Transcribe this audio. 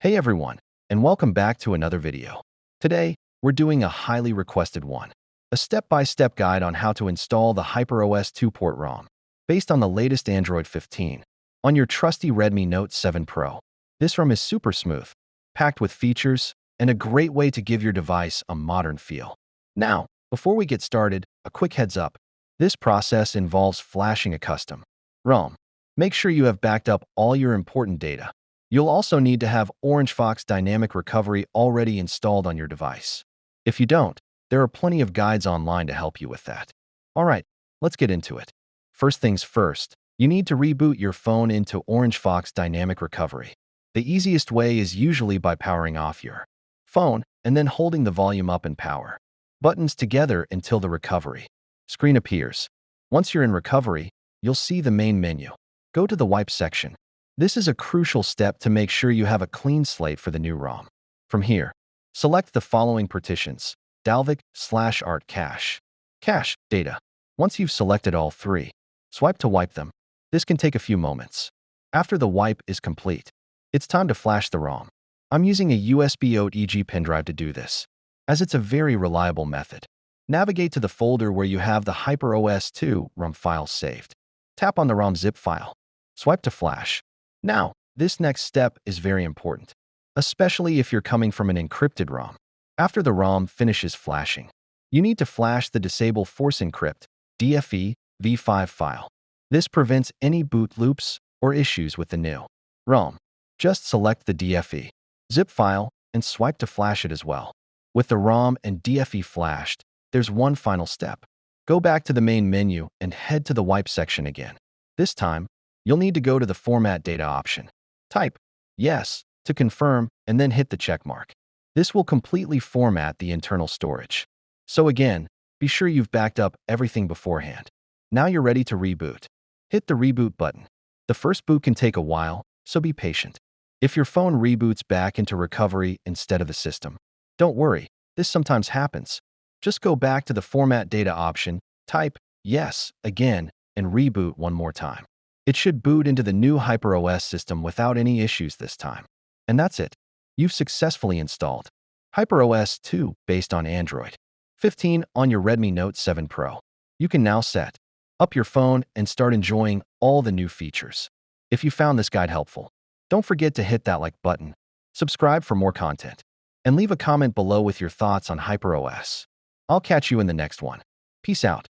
Hey everyone, and welcome back to another video. Today, we're doing a highly requested one, a step-by-step guide on how to install the HYPEROS 2 Port ROM, based on the latest Android 15, on your trusty Redmi Note 7 Pro. This ROM is super smooth, packed with features, and a great way to give your device a modern feel. Now, before we get started, a quick heads up. This process involves flashing a custom ROM. Make sure you have backed up all your important data. You'll also need to have OrangeFox Dynamic Recovery already installed on your device. If you don't, there are plenty of guides online to help you with that. Alright, let's get into it. First things first, you need to reboot your phone into OrangeFox Dynamic Recovery. The easiest way is usually by powering off your phone and then holding the volume up and power buttons together until the recovery screen appears. Once you're in recovery, you'll see the main menu. Go to the wipe section. This is a crucial step to make sure you have a clean slate for the new ROM. From here, select the following partitions: Dalvik/art cache data. Once you've selected all three, swipe to wipe them. This can take a few moments. After the wipe is complete, it's time to flash the ROM. I'm using a USB OTG pendrive to do this, as it's a very reliable method. Navigate to the folder where you have the HYPEROS 2 ROM file saved. Tap on the ROM zip file. Swipe to flash. Now, this next step is very important, especially if you're coming from an encrypted ROM. After the ROM finishes flashing, you need to flash the Disable Force Encrypt DFE v5 file. This prevents any boot loops or issues with the new ROM. Just select the DFE zip file and swipe to flash it as well. With the ROM and DFE flashed, there's one final step. Go back to the main menu and head to the wipe section again. This time, you'll need to go to the Format Data option. Type Yes to confirm and then hit the check mark. This will completely format the internal storage. So again, be sure you've backed up everything beforehand. Now you're ready to reboot. Hit the reboot button. The first boot can take a while, so be patient. If your phone reboots back into recovery instead of the system, don't worry, this sometimes happens. Just go back to the Format Data option, type Yes again, and reboot one more time. It should boot into the new HYPEROS system without any issues this time. And that's it. You've successfully installed HYPEROS 2 based on Android 15 on your Redmi Note 7 Pro. You can now set up your phone and start enjoying all the new features. If you found this guide helpful, don't forget to hit that like button, subscribe for more content, and leave a comment below with your thoughts on HYPEROS. I'll catch you in the next one. Peace out.